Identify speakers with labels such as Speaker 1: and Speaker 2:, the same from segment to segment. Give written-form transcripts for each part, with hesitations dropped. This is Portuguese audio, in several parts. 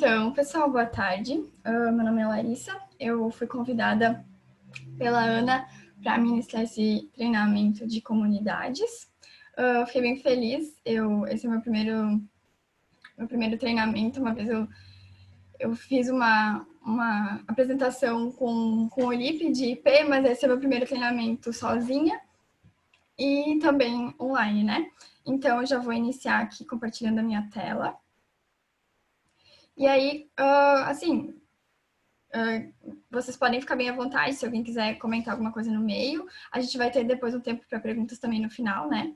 Speaker 1: Então, pessoal, boa tarde. Meu nome é Larissa. Eu fui convidada pela Ana para ministrar esse treinamento de comunidades. Fiquei bem feliz. Esse é o meu primeiro treinamento. Uma vez eu fiz uma apresentação com o LIP de IP, mas esse é o meu primeiro treinamento sozinha e também online, né? Então, eu já vou iniciar aqui compartilhando a minha tela. E aí, vocês podem ficar bem à vontade se alguém quiser comentar alguma coisa no meio. A gente vai ter depois um tempo para perguntas também no final, né?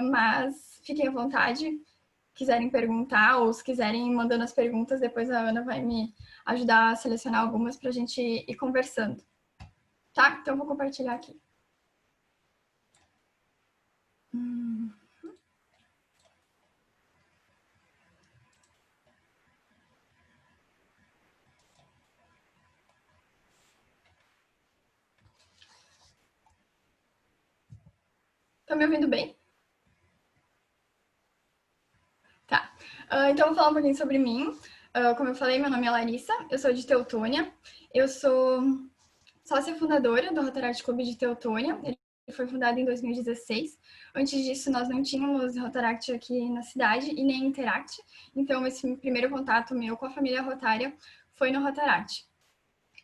Speaker 1: Mas fiquem à vontade, quiserem perguntar ou se quiserem ir mandando as perguntas, depois a Ana vai me ajudar a selecionar algumas para a gente ir conversando. Tá? Então, eu vou compartilhar aqui. Estão me ouvindo bem? Tá. Então, eu vou falar um pouquinho sobre mim. Como eu falei, meu nome é Larissa, eu sou de Teutônia. Eu sou sócia fundadora do Rotaract Clube de Teutônia. Ele foi fundado em 2016. Antes disso, nós não tínhamos Rotaract aqui na cidade e nem Interact. Então, esse primeiro contato meu com a família Rotária foi no Rotaract.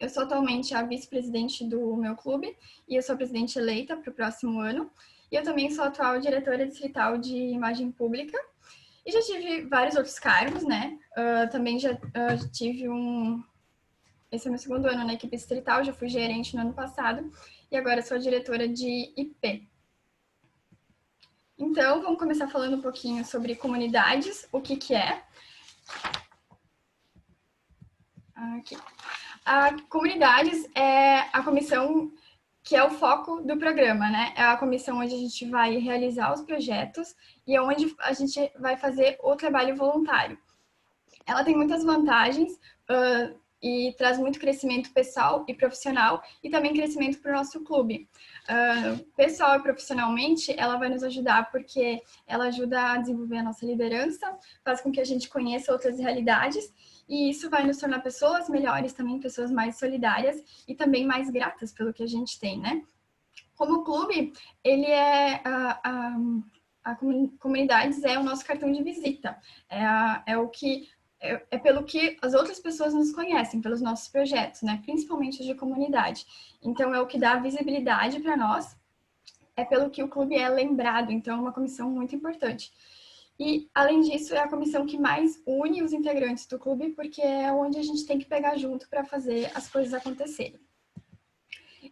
Speaker 1: Eu sou atualmente a vice-presidente do meu clube e eu sou presidente eleita para o próximo ano. E eu também sou atual diretora distrital de imagem pública. E já tive vários outros cargos, né? Também já tive esse é o meu segundo ano na equipe distrital, já fui gerente no ano passado e agora sou diretora de IP. Então, vamos começar falando um pouquinho sobre comunidades, o que é. Aqui. A comunidades é a comissão que é o foco do programa, né? É a comissão onde a gente vai realizar os projetos e é onde a gente vai fazer o trabalho voluntário. Ela tem muitas vantagens e traz muito crescimento pessoal e profissional e também crescimento para o nosso clube. Pessoal e profissionalmente, ela vai nos ajudar porque ela ajuda a desenvolver a nossa liderança, faz com que a gente conheça outras realidades e isso vai nos tornar pessoas melhores também, pessoas mais solidárias e também mais gratas pelo que a gente tem, né? Como clube, ele é a comunidades é o nosso cartão de visita, é pelo que as outras pessoas nos conhecem, pelos nossos projetos, né? Principalmente os de comunidade. Então, é o que dá visibilidade para nós, é pelo que o clube é lembrado, então é uma comissão muito importante. E, além disso, é a comissão que mais une os integrantes do clube, porque é onde a gente tem que pegar junto para fazer as coisas acontecerem.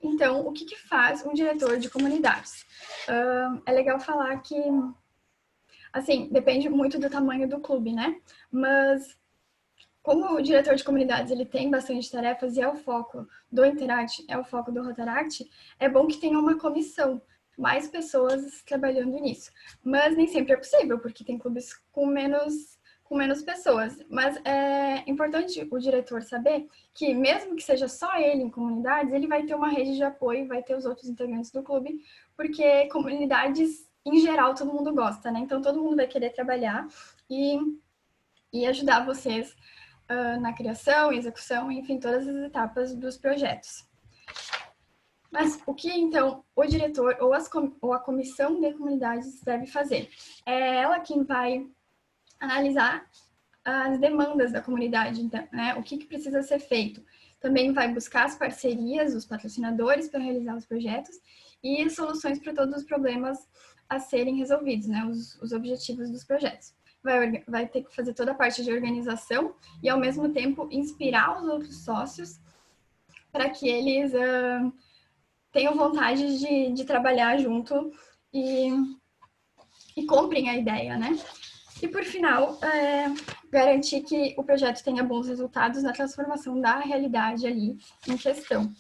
Speaker 1: Então, o que faz um diretor de comunidades? É legal falar que, assim, depende muito do tamanho do clube, né? Mas, como o diretor de comunidades ele tem bastante tarefas e é o foco do Interact, é o foco do Rotaract, é bom que tenha uma comissão, mais pessoas trabalhando nisso. Mas nem sempre é possível, porque tem clubes com menos pessoas. Mas é importante o diretor saber que, mesmo que seja só ele em comunidades, ele vai ter uma rede de apoio, vai ter os outros integrantes do clube, porque comunidades, em geral, todo mundo gosta, né? Então, todo mundo vai querer trabalhar e ajudar vocês na criação, execução, enfim, todas as etapas dos projetos. Mas o que, então, o diretor ou a comissão de comunidades deve fazer? É ela quem vai analisar as demandas da comunidade, então, né? O que precisa ser feito. Também vai buscar as parcerias, os patrocinadores para realizar os projetos e soluções para todos os problemas a serem resolvidos, né? Os objetivos dos projetos. Vai ter que fazer toda a parte de organização e, ao mesmo tempo, inspirar os outros sócios para que eles tenham vontade de trabalhar junto e comprem a ideia, né? E, por final, garantir que o projeto tenha bons resultados na transformação da realidade ali em questão.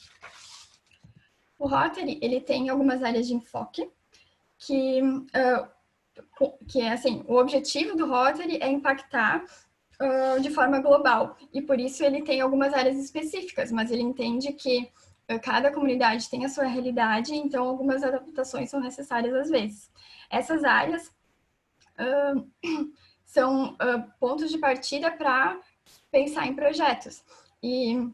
Speaker 1: O Rotary, ele tem algumas áreas de enfoque que é assim, o objetivo do Rotary é impactar de forma global, e por isso ele tem algumas áreas específicas, mas ele entende que cada comunidade tem a sua realidade, então algumas adaptações são necessárias às vezes. Essas áreas são pontos de partida para pensar em projetos. E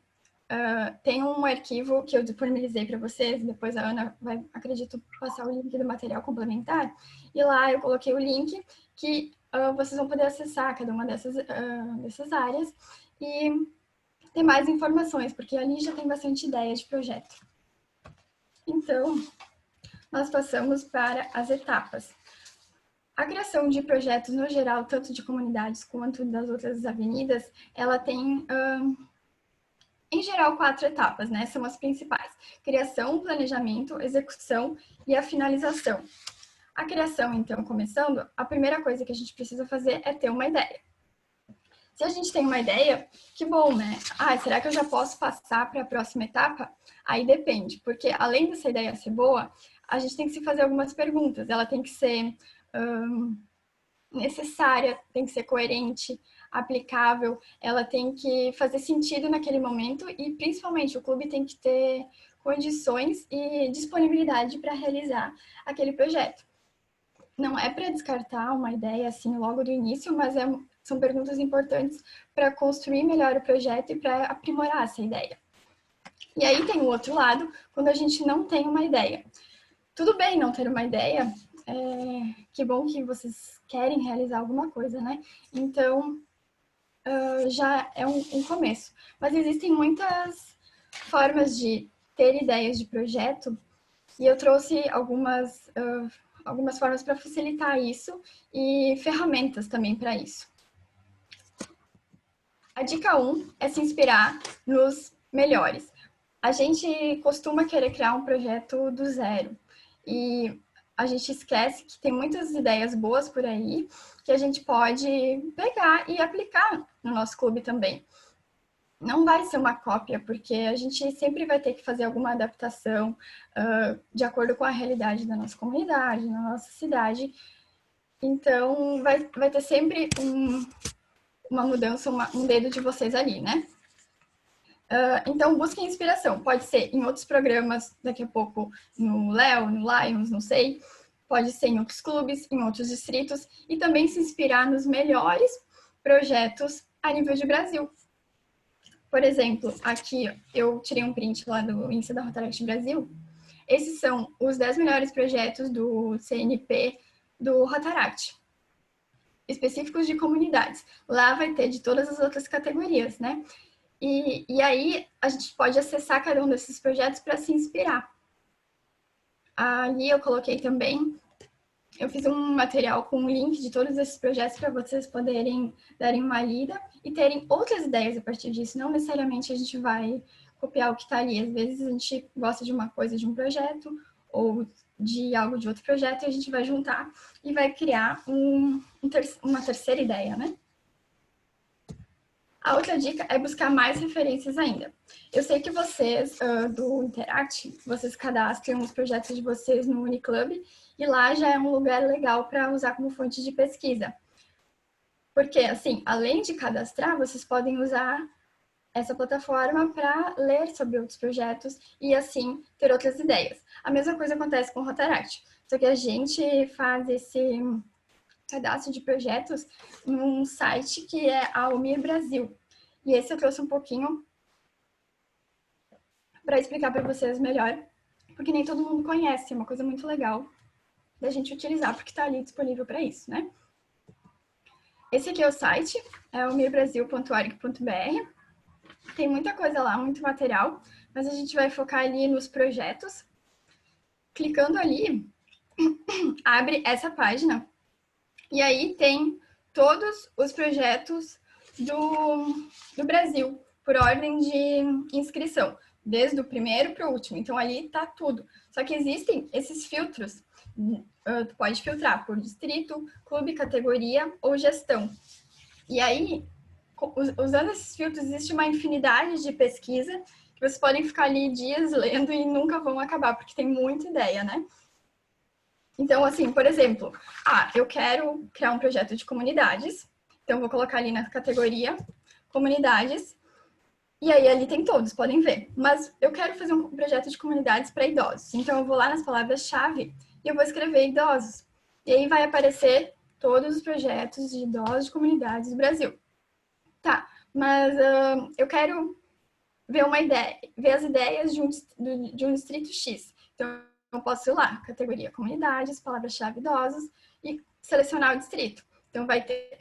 Speaker 1: tem um arquivo que eu disponibilizei para vocês, depois a Ana vai, acredito, passar o link do material complementar, e lá eu coloquei o link que vocês vão poder acessar cada uma dessas áreas e ter mais informações, porque ali já tem bastante ideia de projeto. Então, nós passamos para as etapas. A criação de projetos, no geral, tanto de comunidades quanto das outras avenidas, ela tem, em geral, 4 etapas, né? São as principais: criação, planejamento, execução e a finalização. A criação, então, começando, a primeira coisa que a gente precisa fazer é ter uma ideia. Se a gente tem uma ideia, que bom, né? Será que eu já posso passar para a próxima etapa? Aí depende, porque além dessa ideia ser boa, a gente tem que se fazer algumas perguntas. Ela tem que ser necessária, tem que ser coerente, aplicável, ela tem que fazer sentido naquele momento e, principalmente, o clube tem que ter condições e disponibilidade para realizar aquele projeto. Não é para descartar uma ideia assim logo do início, mas são perguntas importantes para construir melhor o projeto e para aprimorar essa ideia. E aí tem o outro lado, quando a gente não tem uma ideia. Tudo bem não ter uma ideia, que bom que vocês querem realizar alguma coisa, né? Então, já é um começo. Mas existem muitas formas de ter ideias de projeto e eu trouxe algumas formas para facilitar isso e ferramentas também para isso. A dica 1 é se inspirar nos melhores. A gente costuma querer criar um projeto do zero e a gente esquece que tem muitas ideias boas por aí que a gente pode pegar e aplicar no nosso clube também. Não vai ser uma cópia, porque a gente sempre vai ter que fazer alguma adaptação de acordo com a realidade da nossa comunidade, na nossa cidade. Então, vai ter sempre uma mudança, um dedo de vocês ali, né? Então, busquem inspiração. Pode ser em outros programas, daqui a pouco no Léo, no Lions, não sei. Pode ser em outros clubes, em outros distritos. E também se inspirar nos melhores projetos a nível de Brasil. Por exemplo, aqui eu tirei um print lá do índice da Rotaract Brasil. Esses são os 10 melhores projetos do CNP do Rotaract, específicos de comunidades. Lá vai ter de todas as outras categorias, né? E aí a gente pode acessar cada um desses projetos para se inspirar. Ali eu coloquei também, eu fiz um material com um link de todos esses projetos para vocês poderem darem uma lida e terem outras ideias a partir disso. Não necessariamente a gente vai copiar o que está ali. Às vezes a gente gosta de uma coisa de um projeto ou de algo de outro projeto e a gente vai juntar e vai criar uma terceira ideia, né? A outra dica é buscar mais referências ainda. Eu sei que vocês, do Interact, vocês cadastram os projetos de vocês no Uniclub e lá já é um lugar legal para usar como fonte de pesquisa. Porque, assim, além de cadastrar, vocês podem usar essa plataforma para ler sobre outros projetos e, assim, ter outras ideias. A mesma coisa acontece com o Rotaract, só que a gente faz esse cadastro de projetos num site que é a Almir Brasil. E esse eu trouxe um pouquinho para explicar para vocês melhor, porque nem todo mundo conhece, é uma coisa muito legal da gente utilizar, porque está ali disponível para isso, né? Esse aqui é o site, é o mirbrasil.org.br. Tem muita coisa lá, muito material, mas a gente vai focar ali nos projetos. Clicando ali, abre essa página e aí tem todos os projetos do Brasil, por ordem de inscrição, desde o primeiro para o último. Então, ali está tudo. Só que existem esses filtros. Tu pode filtrar por distrito, clube, categoria ou gestão. E aí, usando esses filtros, existe uma infinidade de pesquisa que vocês podem ficar ali dias lendo e nunca vão acabar, porque tem muita ideia, né? Então, assim, por exemplo, eu quero criar um projeto de comunidades, então vou colocar ali na categoria comunidades, e aí ali tem todos, podem ver. Mas eu quero fazer um projeto de comunidades para idosos, então eu vou lá nas palavras-chave e eu vou escrever idosos. E aí vai aparecer todos os projetos de idosos de comunidades do Brasil. Tá, mas eu quero ver uma ideia, ver as ideias de um distrito X. Então, eu posso ir lá, categoria comunidades, palavra-chave idosos e selecionar o distrito. Então,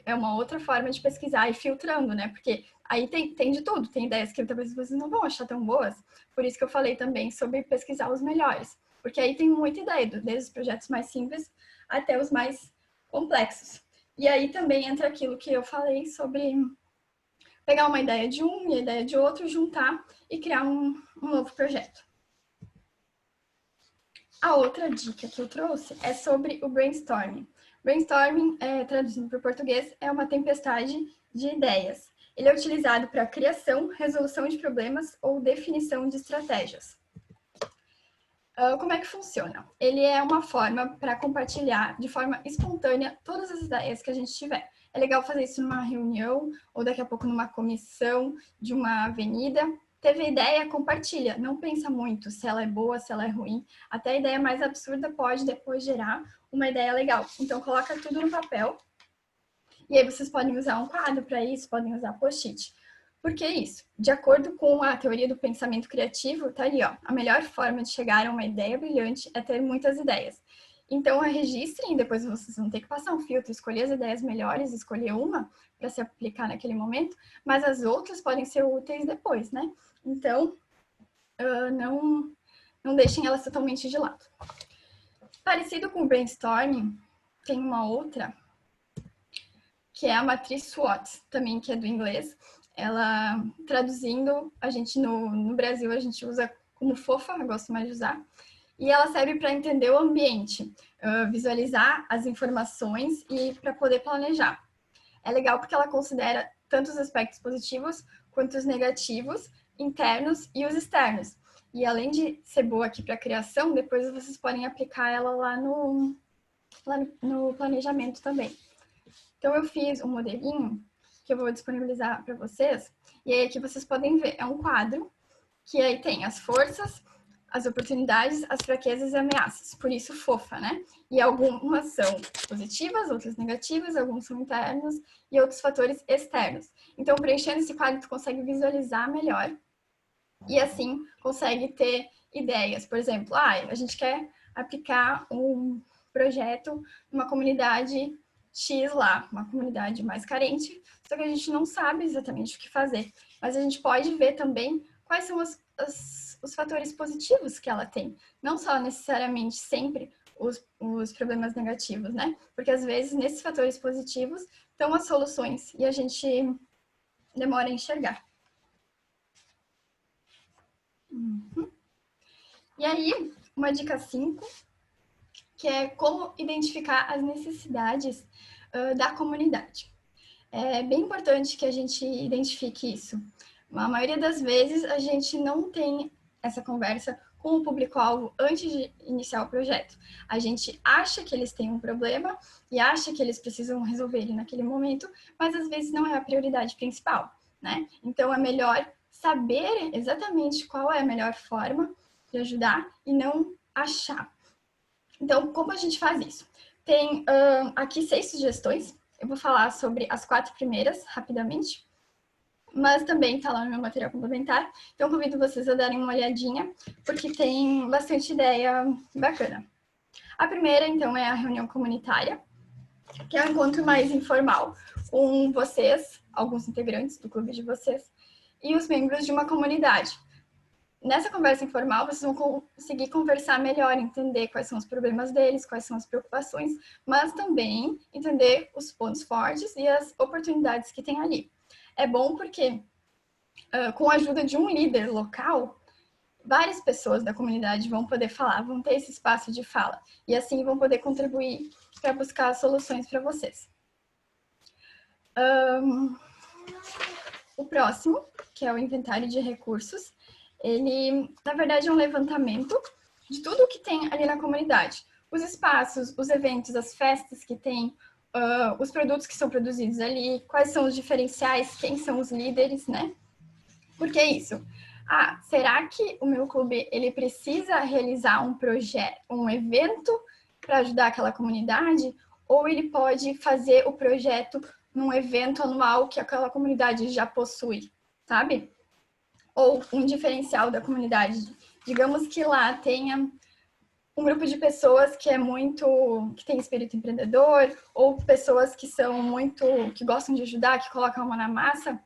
Speaker 1: é uma outra forma de pesquisar e filtrando, né? Porque aí tem de tudo, tem ideias que talvez vocês não vão achar tão boas. Por isso que eu falei também sobre pesquisar os melhores. Porque aí tem muita ideia, desde os projetos mais simples até os mais complexos. E aí também entra aquilo que eu falei sobre pegar uma ideia de um e a ideia de outro, juntar e criar um novo projeto. A outra dica que eu trouxe é sobre o brainstorming. Brainstorming, traduzindo para o português, é uma tempestade de ideias. Ele é utilizado para criação, resolução de problemas ou definição de estratégias. Como é que funciona? Ele é uma forma para compartilhar de forma espontânea todas as ideias que a gente tiver. É legal fazer isso numa reunião ou daqui a pouco numa comissão de uma avenida. Teve ideia, compartilha. Não pensa muito se ela é boa, se ela é ruim. Até a ideia mais absurda pode depois gerar uma ideia legal. Então, coloca tudo no papel. E aí vocês podem usar um quadro para isso, podem usar post-it. Por que isso? De acordo com a teoria do pensamento criativo, tá ali, ó. A melhor forma de chegar a uma ideia brilhante é ter muitas ideias. Então, registrem, depois vocês vão ter que passar um filtro, escolher as ideias melhores, escolher uma para se aplicar naquele momento, mas as outras podem ser úteis depois, né? Então, não deixem elas totalmente de lado. Parecido com o brainstorming, tem uma outra, que é a matriz SWOT, também que é do inglês. Ela, traduzindo, a gente no Brasil, a gente usa como fofa, eu gosto mais de usar. E ela serve para entender o ambiente, visualizar as informações e para poder planejar. É legal porque ela considera tanto os aspectos positivos quanto os negativos, internos e os externos. E além de ser boa aqui para criação, depois vocês podem aplicar ela lá no planejamento também. Então, eu fiz um modelinho que eu vou disponibilizar para vocês. E aí aqui vocês podem ver, é um quadro que aí tem as forças, as oportunidades, as fraquezas e ameaças. Por isso, fofa, né? E algumas são positivas, outras negativas, alguns são internos e outros fatores externos. Então, preenchendo esse quadro, tu consegue visualizar melhor e assim consegue ter ideias. Por exemplo, a gente quer aplicar um projeto numa comunidade X lá, uma comunidade mais carente, só que a gente não sabe exatamente o que fazer. Mas a gente pode ver também quais são os fatores positivos que ela tem. Não só necessariamente sempre os problemas negativos, né? Porque às vezes nesses fatores positivos estão as soluções e a gente demora a enxergar. E aí, uma dica 5, que é como identificar as necessidades da comunidade. É bem importante que a gente identifique isso. A maioria das vezes, a gente não tem essa conversa com o público-alvo antes de iniciar o projeto. A gente acha que eles têm um problema e acha que eles precisam resolver ele naquele momento, mas às vezes não é a prioridade principal, né? Então, é melhor saber exatamente qual é a melhor forma de ajudar e não achar. Então, como a gente faz isso? Tem aqui 6 sugestões. Eu vou falar sobre as 4 primeiras, rapidamente. Mas também está lá no meu material complementar. Então, convido vocês a darem uma olhadinha, porque tem bastante ideia bacana. A primeira, então, é a reunião comunitária, que é um encontro mais informal com vocês, alguns integrantes do clube de vocês, e os membros de uma comunidade. Nessa conversa informal, vocês vão conseguir conversar melhor, entender quais são os problemas deles, quais são as preocupações, mas também entender os pontos fortes e as oportunidades que tem ali. É bom porque, com a ajuda de um líder local, várias pessoas da comunidade vão poder falar, vão ter esse espaço de fala, e assim vão poder contribuir para buscar soluções para vocês. O próximo, que é o inventário de recursos, ele, na verdade, é um levantamento de tudo o que tem ali na comunidade. Os espaços, os eventos, as festas que tem, os produtos que são produzidos ali, quais são os diferenciais, quem são os líderes, né? Por que isso? Será que o meu clube ele precisa realizar um projeto, um evento para ajudar aquela comunidade? Ou ele pode fazer o projeto num evento anual que aquela comunidade já possui, sabe? Ou um diferencial da comunidade. Digamos que lá tenha um grupo de pessoas que tem espírito empreendedor, ou pessoas que gostam de ajudar, que colocam a mão na massa.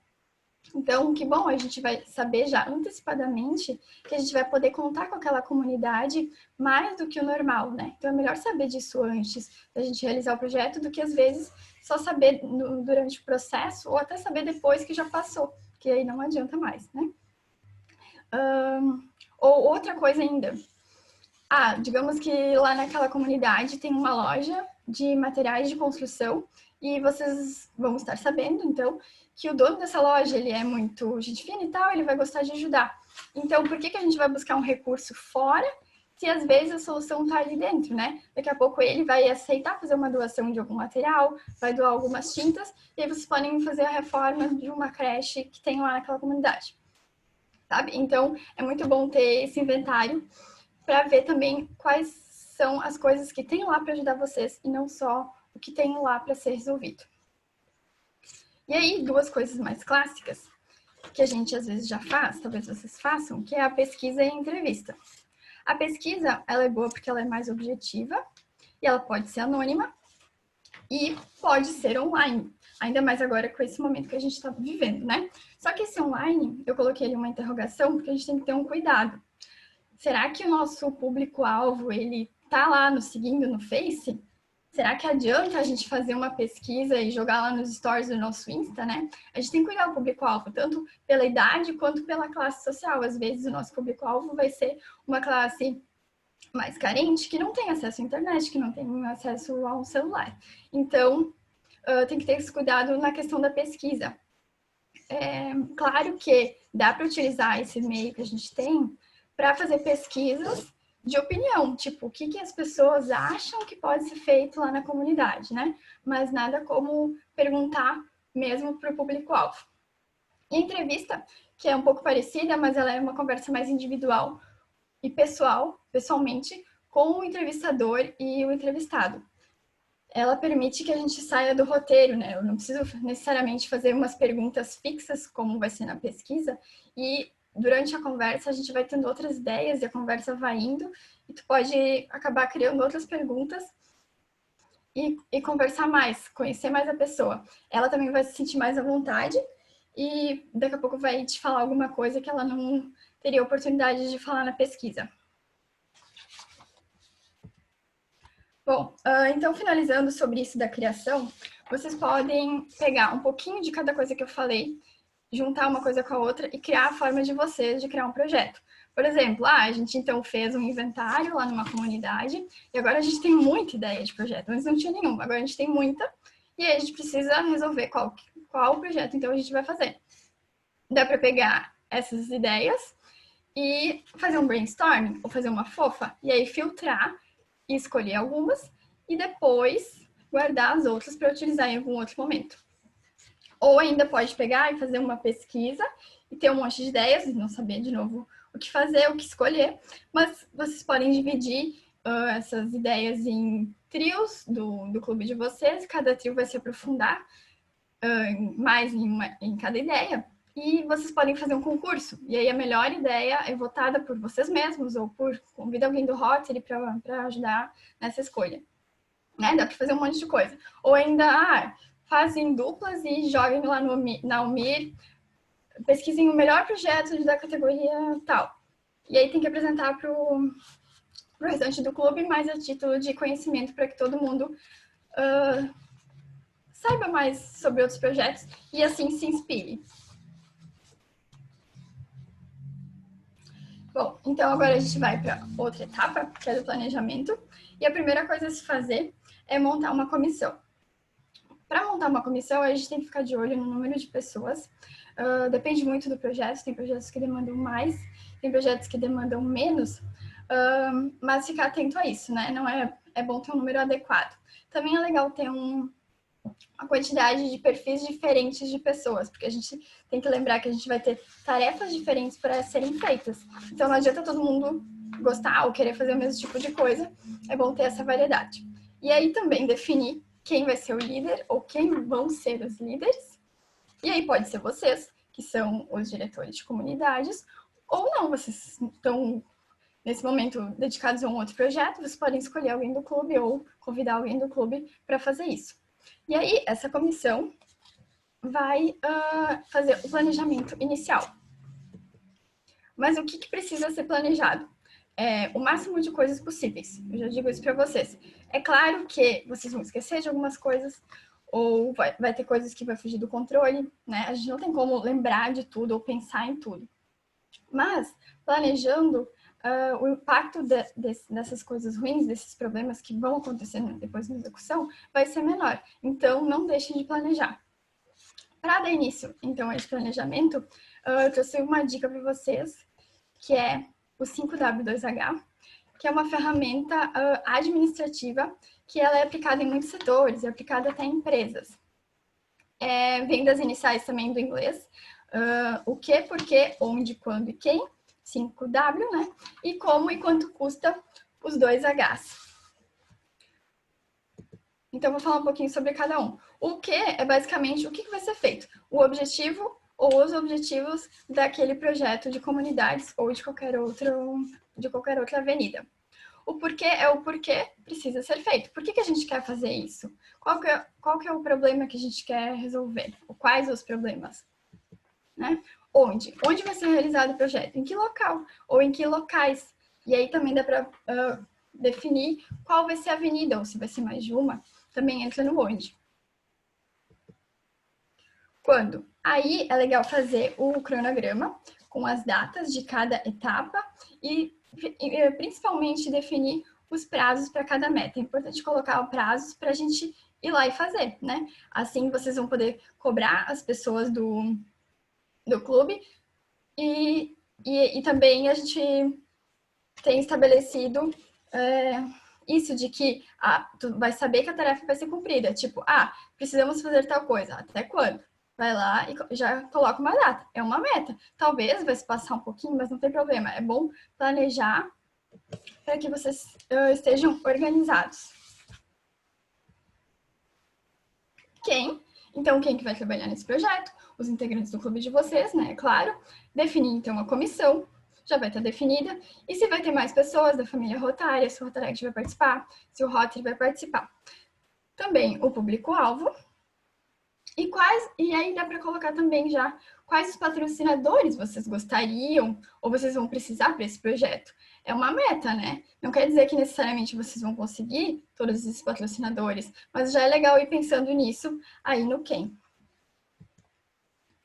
Speaker 1: Então, que bom, a gente vai saber já antecipadamente que a gente vai poder contar com aquela comunidade mais do que o normal, né? Então, é melhor saber disso antes da gente realizar o projeto do que, às vezes, só saber durante o processo ou até saber depois que já passou, que aí não adianta mais, né? Ou outra coisa ainda. Digamos que lá naquela comunidade tem uma loja de materiais de construção e vocês vão estar sabendo, então, que o dono dessa loja, ele é muito gente fina e tal, ele vai gostar de ajudar. Então, por que a gente vai buscar um recurso fora se às vezes a solução está ali dentro, né? Daqui a pouco ele vai aceitar fazer uma doação de algum material, vai doar algumas tintas, e aí vocês podem fazer a reforma de uma creche que tem lá naquela comunidade, sabe? Então, é muito bom ter esse inventário para ver também quais são as coisas que tem lá para ajudar vocês e não só o que tem lá para ser resolvido. E aí, duas coisas mais clássicas que a gente às vezes já faz, talvez vocês façam, que é a pesquisa e a entrevista. A pesquisa, ela é boa porque ela é mais objetiva e ela pode ser anônima e pode ser online, ainda mais agora com esse momento que a gente está vivendo, né? Só que esse online, eu coloquei ali uma interrogação porque a gente tem que ter um cuidado. Será que o nosso público-alvo, ele tá lá nos seguindo no Face? Será que adianta a gente fazer uma pesquisa e jogar lá nos stories do nosso Insta, né? A gente tem que cuidar do público-alvo, tanto pela idade quanto pela classe social. Às vezes o nosso público-alvo vai ser uma classe mais carente, que não tem acesso à internet, que não tem acesso a um celular. Então, tem que ter esse cuidado na questão da pesquisa. Claro que dá para utilizar esse meio que a gente tem para fazer pesquisas de opinião, tipo, o que as pessoas acham que pode ser feito lá na comunidade, né? Mas nada como perguntar mesmo para o público-alvo. E a entrevista, que é um pouco parecida, mas ela é uma conversa mais individual e pessoalmente, com o entrevistador e o entrevistado. Ela permite que a gente saia do roteiro, né? Eu não preciso necessariamente fazer umas perguntas fixas, como vai ser na pesquisa, e durante a conversa a gente vai tendo outras ideias e a conversa vai indo e tu pode acabar criando outras perguntas e conversar mais, conhecer mais a pessoa. Ela também vai se sentir mais à vontade e daqui a pouco vai te falar alguma coisa que ela não teria oportunidade de falar na pesquisa. Bom, então finalizando sobre isso da criação, vocês podem pegar um pouquinho de cada coisa que eu falei, juntar uma coisa com a outra e criar a forma de vocês de criar um projeto. Por exemplo, a gente então fez um inventário lá numa comunidade e agora a gente tem muita ideia de projeto. Antes não tinha nenhuma, agora a gente tem muita e aí a gente precisa resolver qual projeto então a gente vai fazer. Dá para pegar essas ideias e fazer um brainstorming ou fazer uma fofa e aí filtrar e escolher algumas e depois guardar as outras para utilizar em algum outro momento. Ou ainda pode pegar e fazer uma pesquisa e ter um monte de ideias e não saber de novo o que fazer, o que escolher, mas vocês podem dividir essas ideias em trios do clube de vocês, cada trio vai se aprofundar mais em cada ideia, e vocês podem fazer um concurso, e aí a melhor ideia é votada por vocês mesmos, ou convida alguém do Rotary para ajudar nessa escolha. Né? Dá para fazer um monte de coisa. Ou ainda, fazem duplas e joguem lá na UMIR, pesquisem o melhor projeto da categoria tal. E aí tem que apresentar para o restante do clube, mais a título de conhecimento, para que todo mundo saiba mais sobre outros projetos e assim se inspire. Bom, então agora a gente vai para outra etapa, que é do planejamento. E a primeira coisa a se fazer é montar uma comissão. Para montar uma comissão, a gente tem que ficar de olho no número de pessoas. Depende muito do projeto, tem projetos que demandam mais, tem projetos que demandam menos, mas ficar atento a isso, né? Não é bom ter um número adequado. Também é legal ter uma quantidade de perfis diferentes de pessoas, porque a gente tem que lembrar que a gente vai ter tarefas diferentes para serem feitas. Então, não adianta todo mundo gostar ou querer fazer o mesmo tipo de coisa, é bom ter essa variedade. E aí também definir quem vai ser o líder ou quem vão ser os líderes. E aí pode ser vocês, que são os diretores de comunidades, ou não, vocês estão nesse momento dedicados a um outro projeto, vocês podem escolher alguém do clube ou convidar alguém do clube para fazer isso. E aí, essa comissão vai fazer o planejamento inicial. Mas o que precisa ser planejado? O máximo de coisas possíveis. Eu já digo isso para vocês. É claro que vocês vão esquecer de algumas coisas, ou vai ter coisas que vai fugir do controle, né? A gente não tem como lembrar de tudo ou pensar em tudo. Mas, planejando, o impacto dessas coisas ruins, desses problemas que vão acontecendo depois na execução, vai ser menor. Então, não deixem de planejar. Para dar início, então, a esse planejamento, eu trouxe uma dica para vocês, que é o 5W2H, que é uma ferramenta administrativa que ela é aplicada em muitos setores, é aplicada até em empresas. Vem das iniciais também do inglês, o que, por quê, onde, quando e quem, 5W, né? E como e quanto custa os 2Hs. Então, vou falar um pouquinho sobre cada um. O que é basicamente o que vai ser feito, o objetivo ou os objetivos daquele projeto de comunidades ou de qualquer outra avenida. O porquê é o porquê precisa ser feito. Por que a gente quer fazer isso? Qual que é o problema que a gente quer resolver? Ou quais os problemas? Né? Onde? Onde vai ser realizado o projeto? Em que local? Ou em que locais? E aí também dá para definir qual vai ser a avenida, ou se vai ser mais de uma, também entra no onde. Quando? Aí é legal fazer o cronograma com as datas de cada etapa e principalmente definir os prazos para cada meta. É importante colocar os prazos para a gente ir lá e fazer, né? Assim vocês vão poder cobrar as pessoas do clube e também a gente tem estabelecido isso de que tu vai saber que a tarefa vai ser cumprida. Tipo, precisamos fazer tal coisa. Até quando? Vai lá e já coloca uma data. É uma meta. Talvez vai se passar um pouquinho, mas não tem problema. É bom planejar para que vocês estejam organizados. Quem? Então, quem que vai trabalhar nesse projeto? Os integrantes do clube de vocês, né? É claro. Definir, então, a comissão. Já vai estar definida. E se vai ter mais pessoas da família Rotária, se o Rotaract vai participar, se o Rotary vai participar. Também o público-alvo. E aí dá para colocar também já quais os patrocinadores vocês gostariam ou vocês vão precisar para esse projeto. É uma meta, né? Não quer dizer que necessariamente vocês vão conseguir todos esses patrocinadores, mas já é legal ir pensando nisso aí no quem.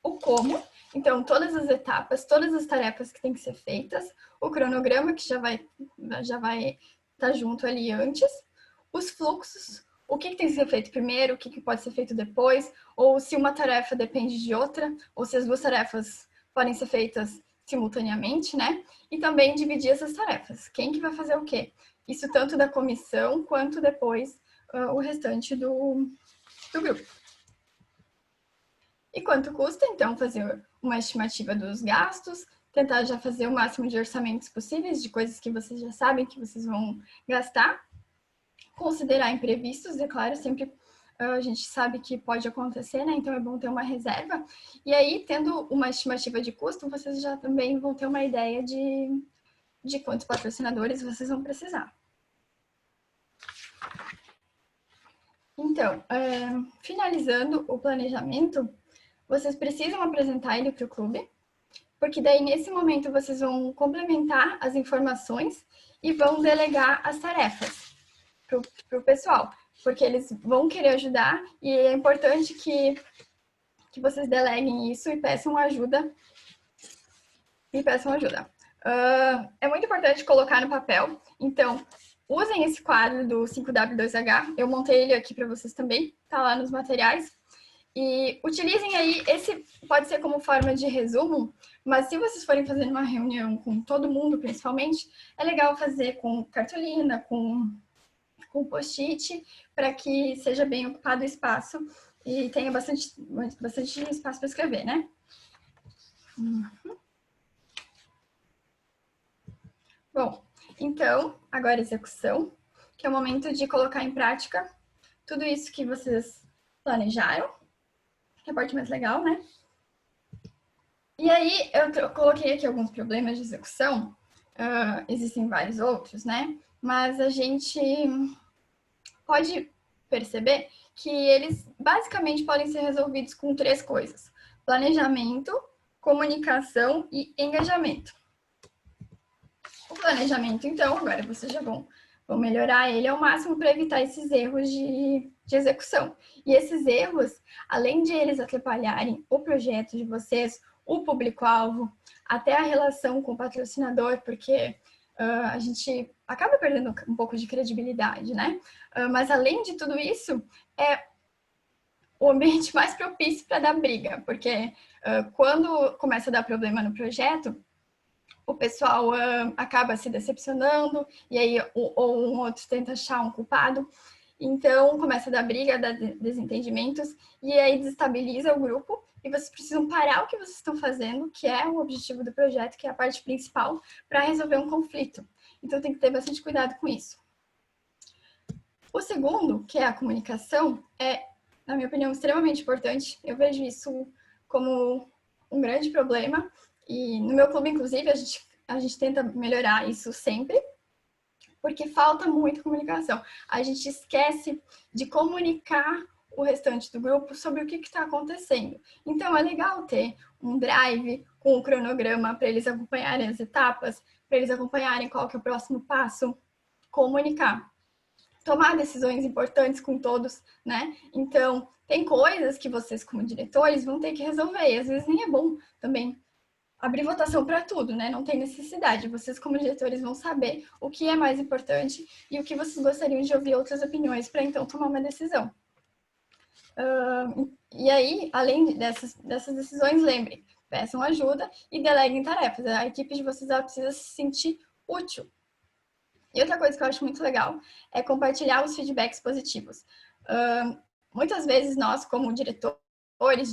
Speaker 1: O como, então todas as etapas, todas as tarefas que têm que ser feitas, o cronograma que já vai estar junto ali antes, os fluxos, o que tem que ser feito primeiro, o que pode ser feito depois, ou se uma tarefa depende de outra, ou se as duas tarefas podem ser feitas simultaneamente, né? E também dividir essas tarefas. Quem que vai fazer o quê? Isso tanto da comissão quanto depois o restante do grupo. E quanto custa, então, fazer uma estimativa dos gastos, tentar já fazer o máximo de orçamentos possíveis, de coisas que vocês já sabem que vocês vão gastar. Considerar imprevistos, é claro, sempre a gente sabe que pode acontecer, né? Então é bom ter uma reserva. E aí, tendo uma estimativa de custo, vocês já também vão ter uma ideia de quantos patrocinadores vocês vão precisar. Então, finalizando o planejamento, vocês precisam apresentar ele para o clube, porque daí nesse momento vocês vão complementar as informações e vão delegar as tarefas para o pessoal, porque eles vão querer ajudar e é importante que vocês deleguem isso e peçam ajuda. É muito importante colocar no papel, então usem esse quadro do 5W2H, eu montei ele aqui para vocês também, tá lá nos materiais. E utilizem aí, esse pode ser como forma de resumo, mas se vocês forem fazer uma reunião com todo mundo, principalmente, é legal fazer com cartolina, com post-it, para que seja bem ocupado o espaço e tenha bastante espaço para escrever, né? Bom, então, agora execução, que é o momento de colocar em prática tudo isso que vocês planejaram, que é a parte mais legal, né? E aí, eu coloquei aqui alguns problemas de execução, existem vários outros, né? Mas a gente pode perceber que eles basicamente podem ser resolvidos com 3 coisas: planejamento, comunicação e engajamento. O planejamento, então, agora vocês já vão melhorar ele ao máximo para evitar esses erros de execução. E esses erros, além de eles atrapalharem o projeto de vocês, o público-alvo, até a relação com o patrocinador, porque a gente acaba perdendo um pouco de credibilidade, né? Mas além de tudo isso, é o ambiente mais propício para dar briga, porque quando começa a dar problema no projeto, o pessoal acaba se decepcionando, e aí ou um outro tenta achar um culpado, então começa a dar briga, a dar desentendimentos, e aí desestabiliza o grupo, e vocês precisam parar o que vocês estão fazendo, que é o objetivo do projeto, que é a parte principal, para resolver um conflito. Então tem que ter bastante cuidado com isso. O segundo, que é a comunicação, é, na minha opinião, extremamente importante. Eu vejo isso como um grande problema, e no meu clube, inclusive, a gente tenta melhorar isso sempre, porque falta muito comunicação. A gente esquece de comunicar o restante do grupo sobre o que está acontecendo. Então, é legal ter um drive com o cronograma para eles acompanharem as etapas, para eles acompanharem qual que é o próximo passo, comunicar. Tomar decisões importantes com todos, né? Então, tem coisas que vocês, como diretores, vão ter que resolver, e às vezes nem é bom também abrir votação para tudo, né? Não tem necessidade. Vocês, como diretores, vão saber o que é mais importante e o que vocês gostariam de ouvir outras opiniões para então tomar uma decisão. E aí, além dessas decisões, lembrem, peçam ajuda e deleguem tarefas. A equipe de vocês precisa se sentir útil. E outra coisa que eu acho muito legal é compartilhar os feedbacks positivos. Muitas vezes nós, como diretores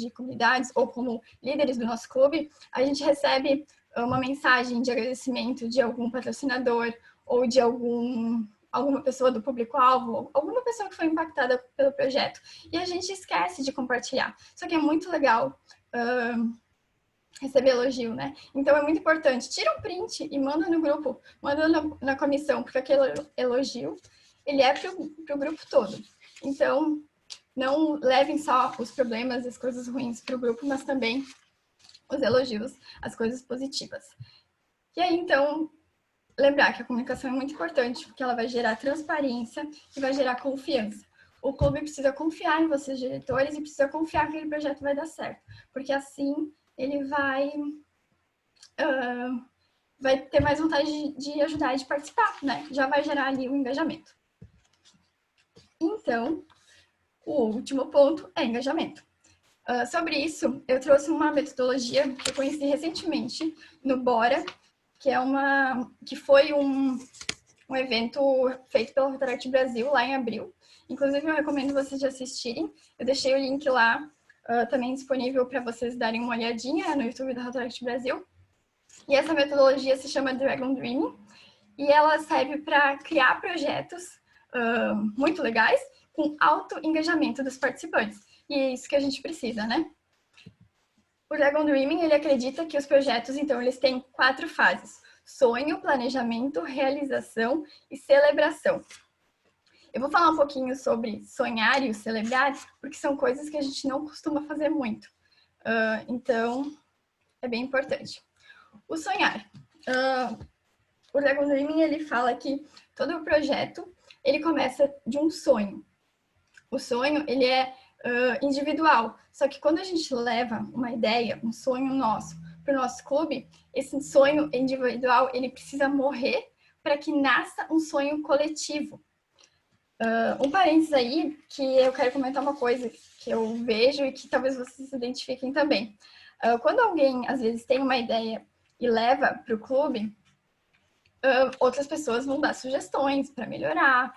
Speaker 1: de comunidades ou como líderes do nosso clube, a gente recebe uma mensagem de agradecimento de algum patrocinador ou de alguma pessoa do público-alvo, alguma pessoa que foi impactada pelo projeto, e a gente esquece de compartilhar. Só que é muito legal receber elogio, né? Então é muito importante. Tira um print e manda no grupo, manda na comissão, porque aquele elogio, ele é pro grupo todo. Então, não levem só os problemas e as coisas ruins pro grupo, mas também os elogios, as coisas positivas. E aí, então, lembrar que a comunicação é muito importante, porque ela vai gerar transparência e vai gerar confiança. O clube precisa confiar em vocês, diretores, e precisa confiar que aquele projeto vai dar certo, porque assim ele vai ter mais vontade de ajudar e de participar, né? Já vai gerar ali o engajamento. Então, o último ponto é engajamento. Sobre isso, eu trouxe uma metodologia que eu conheci recentemente no Bora, que foi um evento feito pela Rotaract Brasil lá em abril. Inclusive, eu recomendo vocês de assistirem. Eu deixei o link lá também disponível para vocês darem uma olhadinha no YouTube da Rotaract Brasil. E essa metodologia se chama Dragon Dreaming, e ela serve para criar projetos muito legais com alto engajamento dos participantes. E é isso que a gente precisa, né? O Dragon Dreaming, ele acredita que os projetos, então, eles têm 4 fases: sonho, planejamento, realização e celebração. Eu vou falar um pouquinho sobre sonhar e o celebrar, porque são coisas que a gente não costuma fazer muito. Então, é bem importante. O sonhar. O Dragon Dreaming, ele fala que todo o projeto, ele começa de um sonho. O sonho, ele é individual. Só que quando a gente leva uma ideia, um sonho nosso, para o nosso clube, esse sonho individual, ele precisa morrer para que nasça um sonho coletivo. Um parênteses aí, que eu quero comentar uma coisa que eu vejo e que talvez vocês se identifiquem também. Quando alguém, às vezes, tem uma ideia e leva para o clube, outras pessoas vão dar sugestões para melhorar,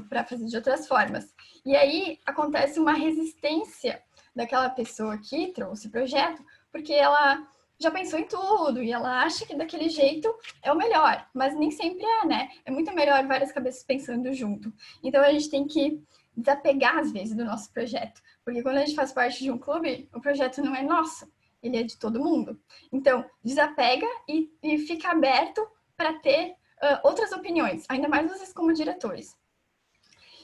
Speaker 1: para fazer de outras formas. E aí acontece uma resistência daquela pessoa que trouxe o projeto, porque ela já pensou em tudo e ela acha que daquele jeito é o melhor, mas nem sempre é, né? É muito melhor várias cabeças pensando junto. Então a gente tem que desapegar, às vezes, do nosso projeto. Porque quando a gente faz parte de um clube, o projeto não é nosso, ele é de todo mundo. Então, desapega e fica aberto para ter outras opiniões, ainda mais vocês como diretores.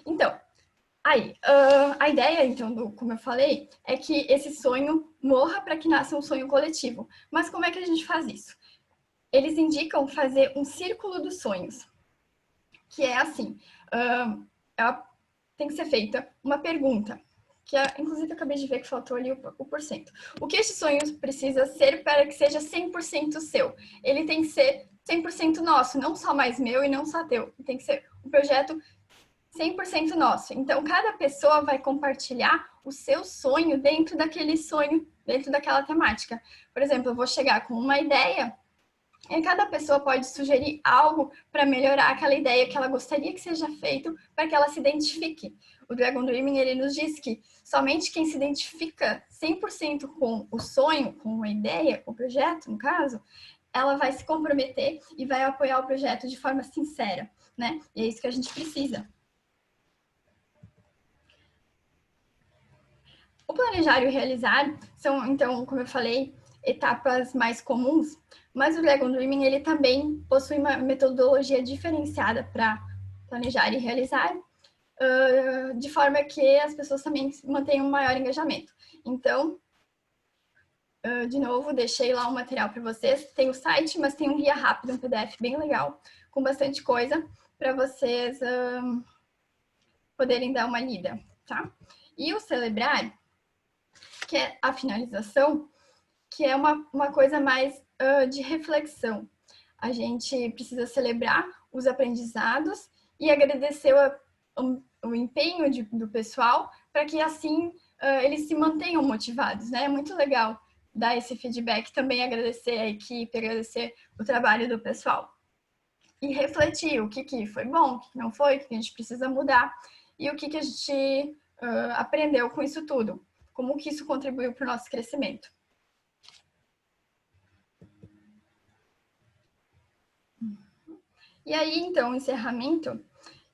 Speaker 1: Então, aí, a ideia, então, como eu falei, é que esse sonho morra para que nasça um sonho coletivo. Mas como é que a gente faz isso? Eles indicam fazer um círculo dos sonhos, que é assim, tem que ser feita uma pergunta, que inclusive eu acabei de ver que faltou ali o porcento. O que este sonho precisa ser para que seja 100% seu? Ele tem que ser 100% nosso, não só mais meu e não só teu. Tem que ser um projeto 100% nosso. Então, cada pessoa vai compartilhar o seu sonho dentro daquele sonho, dentro daquela temática. Por exemplo, eu vou chegar com uma ideia e cada pessoa pode sugerir algo para melhorar aquela ideia que ela gostaria que seja feito para que ela se identifique. O Dragon Dreaming, ele nos diz que somente quem se identifica 100% com o sonho, com a ideia, com o projeto, no caso, ela vai se comprometer e vai apoiar o projeto de forma sincera, né? E é isso que a gente precisa. O planejar e o realizar são, então, como eu falei, etapas mais comuns, mas o Dragon Dreaming ele também possui uma metodologia diferenciada para planejar e realizar, de forma que as pessoas também mantenham um maior engajamento. Então, de novo, deixei lá um material para vocês. Tem o site, mas tem um guia rápido, um PDF bem legal, com bastante coisa para vocês poderem dar uma lida, tá? E o celebrar, que é a finalização, que é uma coisa mais de reflexão. A gente precisa celebrar os aprendizados e agradecer o empenho do pessoal para que assim eles se mantenham motivados, né? É muito legal dar esse feedback, também agradecer a equipe, agradecer o trabalho do pessoal. E refletir o que foi bom, o que não foi, o que a gente precisa mudar e o que a gente aprendeu com isso tudo. Como que isso contribuiu para o nosso crescimento. E aí, então, o encerramento,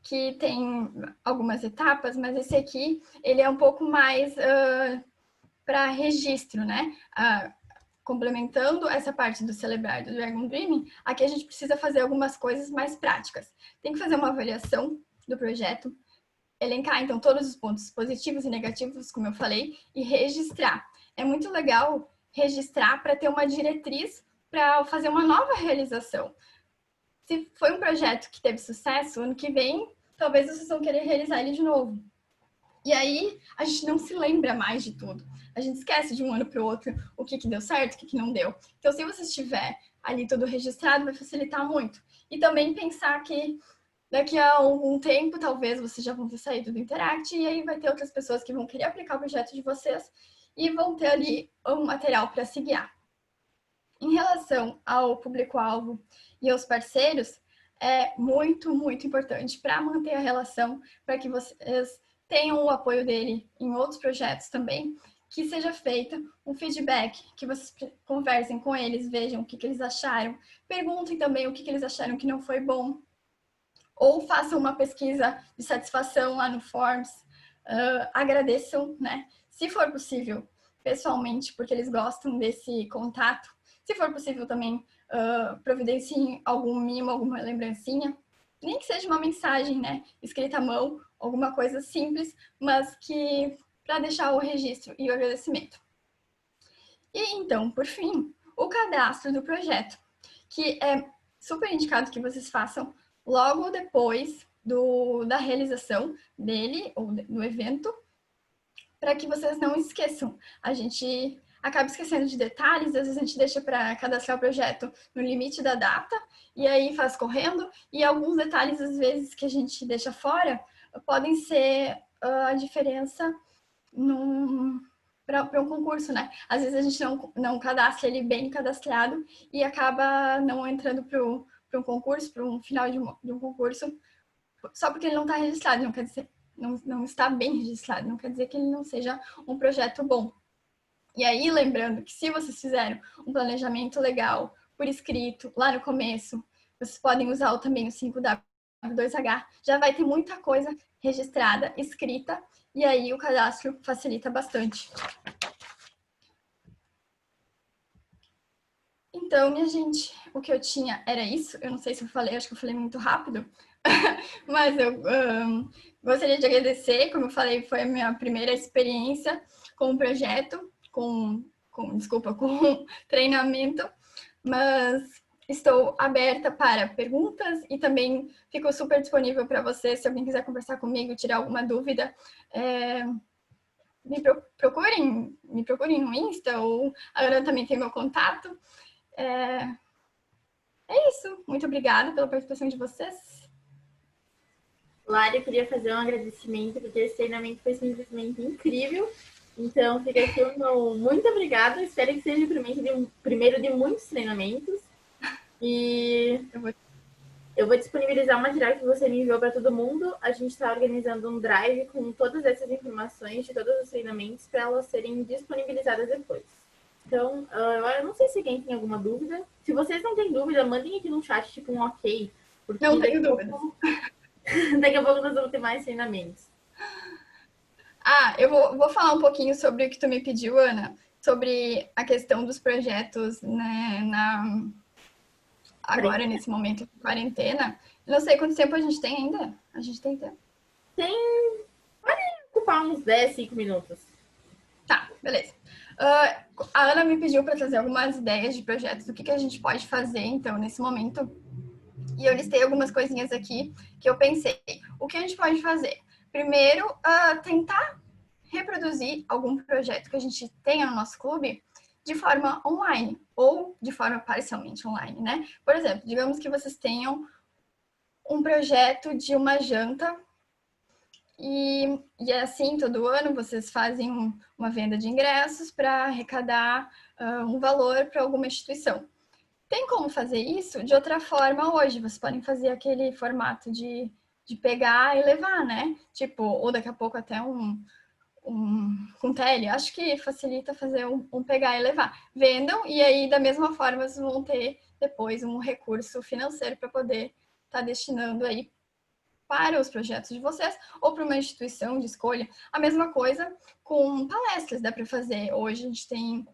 Speaker 1: que tem algumas etapas, mas esse aqui, ele é um pouco mais para registro, né? Complementando essa parte do celebrar do Dragon Dreaming, aqui a gente precisa fazer algumas coisas mais práticas. Tem que fazer uma avaliação do projeto, elencar, então, todos os pontos positivos e negativos, como eu falei, e registrar. É muito legal registrar para ter uma diretriz para fazer uma nova realização. Se foi um projeto que teve sucesso, ano que vem, talvez vocês vão querer realizar ele de novo. E aí, a gente não se lembra mais de tudo. A gente esquece de um ano para o outro o que deu certo, o que não deu. Então, se você estiver ali tudo registrado, vai facilitar muito. E também pensar que daqui a algum tempo, talvez vocês já vão ter saído do Interact e aí vai ter outras pessoas que vão querer aplicar o projeto de vocês e vão ter ali um material para se guiar. Em relação ao público-alvo e aos parceiros, é muito, muito importante para manter a relação, para que vocês tenham o apoio dele em outros projetos também, que seja feito um feedback, que vocês conversem com eles, vejam o que eles acharam, perguntem também o que eles acharam que não foi bom, ou façam uma pesquisa de satisfação lá no Forms, agradeçam, né? Se for possível, pessoalmente, porque eles gostam desse contato. Se for possível também, providenciem algum mimo, alguma lembrancinha, nem que seja uma mensagem, né? Escrita à mão, alguma coisa simples, mas que para deixar o registro e o agradecimento. E então, por fim, o cadastro do projeto, que é super indicado que vocês façam logo depois da realização dele ou do evento, para que vocês não esqueçam. A gente acaba esquecendo de detalhes, às vezes a gente deixa para cadastrar o projeto no limite da data e aí faz correndo, e alguns detalhes, às vezes, que a gente deixa fora podem ser a diferença para um concurso, né? Às vezes a gente não cadastra ele bem cadastrado e acaba não entrando para um concurso, para um final de um concurso, só porque ele não está registrado, não quer dizer, não está bem registrado, não quer dizer que ele não seja um projeto bom. E aí, lembrando que se vocês fizeram um planejamento legal, por escrito, lá no começo, vocês podem usar também o 5W 2H, já vai ter muita coisa registrada, escrita, e aí o cadastro facilita bastante. Então, minha gente, o que eu tinha era isso. Eu não sei se eu falei, acho que eu falei muito rápido, mas eu gostaria de agradecer. Como eu falei, foi a minha primeira experiência com o projeto, com treinamento, mas estou aberta para perguntas e também fico super disponível para você, se alguém quiser conversar comigo, tirar alguma dúvida. Me procurem no Insta, ou a Ana também tem meu contato. É isso. Muito obrigada pela participação de vocês.
Speaker 2: Lara, eu queria fazer um agradecimento, porque esse treinamento foi simplesmente incrível. Então, fica aqui o meu muito obrigada. Espero que seja o primeiro de muitos treinamentos. E eu vou disponibilizar o material que você me enviou para todo mundo. A gente está organizando um drive com todas essas informações de todos os treinamentos para elas serem disponibilizadas depois. Então, eu não sei se alguém tem alguma dúvida. Se vocês não têm dúvida, mandem aqui no chat, tipo, um ok. Porque
Speaker 1: não tenho dúvidas.
Speaker 2: Daqui a pouco nós vamos ter mais treinamentos.
Speaker 1: Eu vou falar um pouquinho sobre o que tu me pediu, Ana, sobre a questão dos projetos, né, agora, nesse momento de quarentena. Não sei quanto tempo a gente tem ainda. A gente tem tempo?
Speaker 2: Pode ocupar uns 10, 5 minutos.
Speaker 1: Tá, beleza. A Ana me pediu para trazer algumas ideias de projetos, do que a gente pode fazer, então, nesse momento. E eu listei algumas coisinhas aqui que eu pensei. O que a gente pode fazer? Primeiro, tentar reproduzir algum projeto que a gente tenha no nosso clube de forma online ou de forma parcialmente online, né? Por exemplo, digamos que vocês tenham um projeto de uma janta e assim, todo ano vocês fazem uma venda de ingressos para arrecadar um valor para alguma instituição. Tem como fazer isso de outra forma hoje. Vocês podem fazer aquele formato de pegar e levar, né? Tipo, ou daqui a pouco até com tele. Acho que facilita fazer um pegar e levar. Vendam e aí, da mesma forma, vocês vão ter depois um recurso financeiro para poder estar destinando aí para os projetos de vocês ou para uma instituição de escolha. A mesma coisa com palestras, dá para fazer. Hoje a gente tem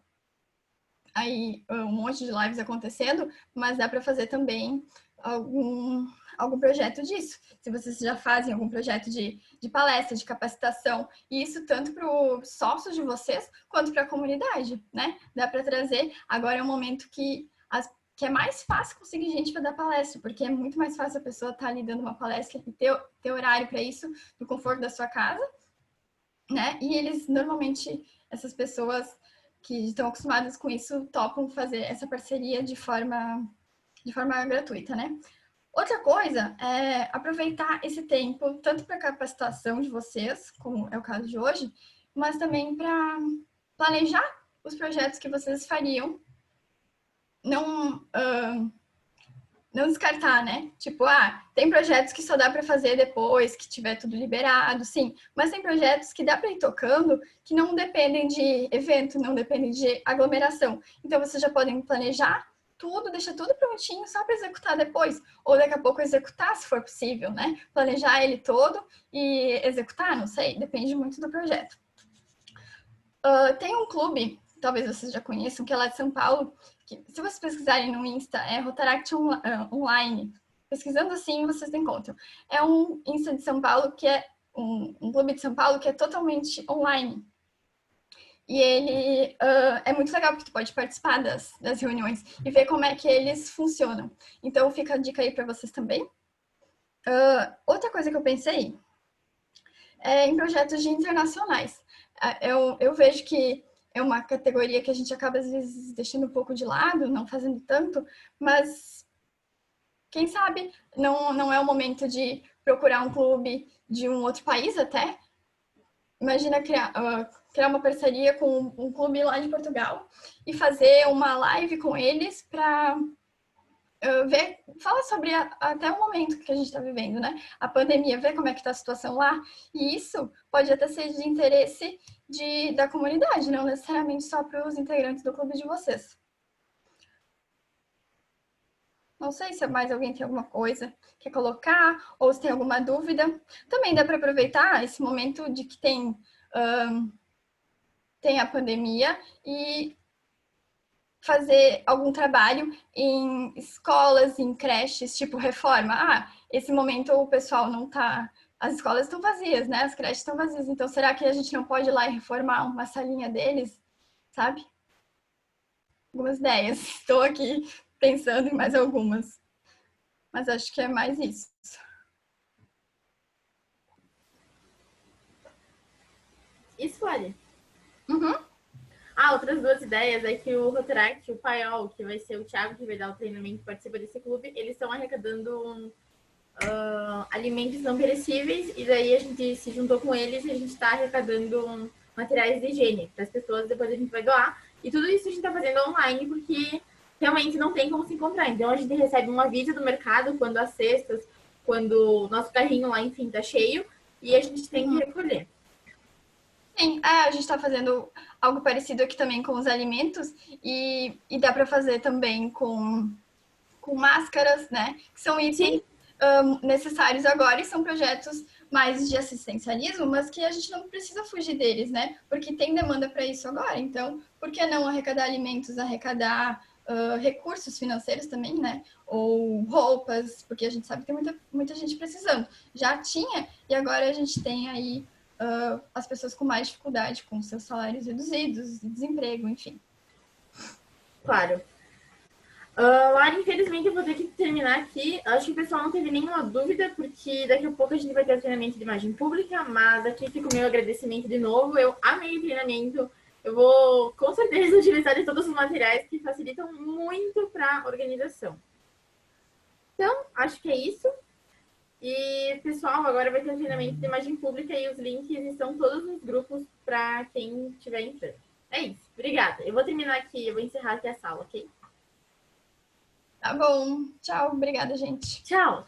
Speaker 1: aí um monte de lives acontecendo, mas dá para fazer também algum projeto disso. Se vocês já fazem algum projeto de palestra, de capacitação, e isso tanto para os sócios de vocês, quanto para a comunidade, né? Dá para trazer. Agora é um momento que é mais fácil conseguir gente para dar palestra, porque é muito mais fácil a pessoa estar ali dando uma palestra e ter horário para isso, no conforto da sua casa, né? E eles, normalmente, essas pessoas que estão acostumadas com isso, topam fazer essa parceria de forma gratuita, né? Outra coisa é aproveitar esse tempo, tanto para capacitação de vocês, como é o caso de hoje, mas também para planejar os projetos que vocês fariam. Não descartar, né? Tipo, tem projetos que só dá para fazer depois que tiver tudo liberado, sim. Mas tem projetos que dá para ir tocando que não dependem de evento, não dependem de aglomeração. Então, vocês já podem planejar tudo, deixar tudo prontinho só para executar depois. Ou daqui a pouco executar, se for possível, né? Planejar ele todo e executar, não sei, depende muito do projeto. Tem um clube, talvez vocês já conheçam, que é lá de São Paulo, que, se vocês pesquisarem no Insta, é Rotaract Online. Pesquisando assim, vocês encontram. É um Insta de São Paulo, que é um clube de São Paulo que é totalmente online. E ele é muito legal, porque tu pode participar das reuniões e ver como é que eles funcionam. Então, fica a dica aí para vocês também. Outra coisa que eu pensei é em projetos de internacionais. Eu vejo que é uma categoria que a gente acaba, às vezes, deixando um pouco de lado, não fazendo tanto, mas quem sabe não é o momento de procurar um clube de um outro país até. Imagina criar uma parceria com um clube lá de Portugal e fazer uma live com eles para fala sobre até o momento que a gente está vivendo, né? A pandemia, ver como é que está a situação lá. E isso pode até ser de interesse da comunidade, não necessariamente só para os integrantes do clube de vocês. Não sei se mais alguém tem alguma coisa que quer colocar ou se tem alguma dúvida. Também dá para aproveitar esse momento de que tem a pandemia e fazer algum trabalho em escolas, em creches, tipo reforma. Ah, esse momento o pessoal não tá... As escolas estão vazias, né? As creches estão vazias. Então, será que a gente não pode ir lá e reformar uma salinha deles? Sabe? Algumas ideias. Estou aqui pensando em mais algumas. Mas acho que é mais isso.
Speaker 2: Isso, olha.
Speaker 1: Uhum.
Speaker 2: Outras duas ideias é que o Rotaract, o Paiol, que vai ser o Thiago que vai dar o treinamento e participa desse clube, eles estão arrecadando alimentos não perecíveis, e daí a gente se juntou com eles e a gente está arrecadando materiais de higiene para as pessoas, depois a gente vai doar. E tudo isso a gente está fazendo online porque realmente não tem como se encontrar. Então a gente recebe um aviso do mercado quando as cestas, quando o nosso carrinho lá, enfim, tá cheio, e a gente tem que recolher.
Speaker 1: Sim, a gente está fazendo algo parecido aqui também com os alimentos e dá para fazer também com máscaras, né? Que são itens necessários agora e são projetos mais de assistencialismo, mas que a gente não precisa fugir deles, né? Porque tem demanda para isso agora. Então, por que não arrecadar alimentos, arrecadar recursos financeiros também, né? Ou roupas, porque a gente sabe que tem muita gente precisando. Já tinha e agora a gente tem aí as pessoas com mais dificuldade, com seus salários reduzidos, desemprego, enfim.
Speaker 2: Claro. Lara, infelizmente eu vou ter que terminar aqui. Acho que o pessoal não teve nenhuma dúvida, porque daqui a pouco a gente vai ter o treinamento de imagem pública, mas aqui fica o meu agradecimento de novo. Eu amei o treinamento. Eu vou, com certeza, utilizar de todos os materiais que facilitam muito para a organização. Então, acho que é isso. E, pessoal, agora vai ter o treinamento de imagem pública e os links estão todos nos grupos para quem estiver entrando. É isso. Obrigada. Eu vou terminar aqui, eu vou encerrar aqui a sala, ok?
Speaker 1: Tá bom. Tchau. Obrigada, gente.
Speaker 2: Tchau.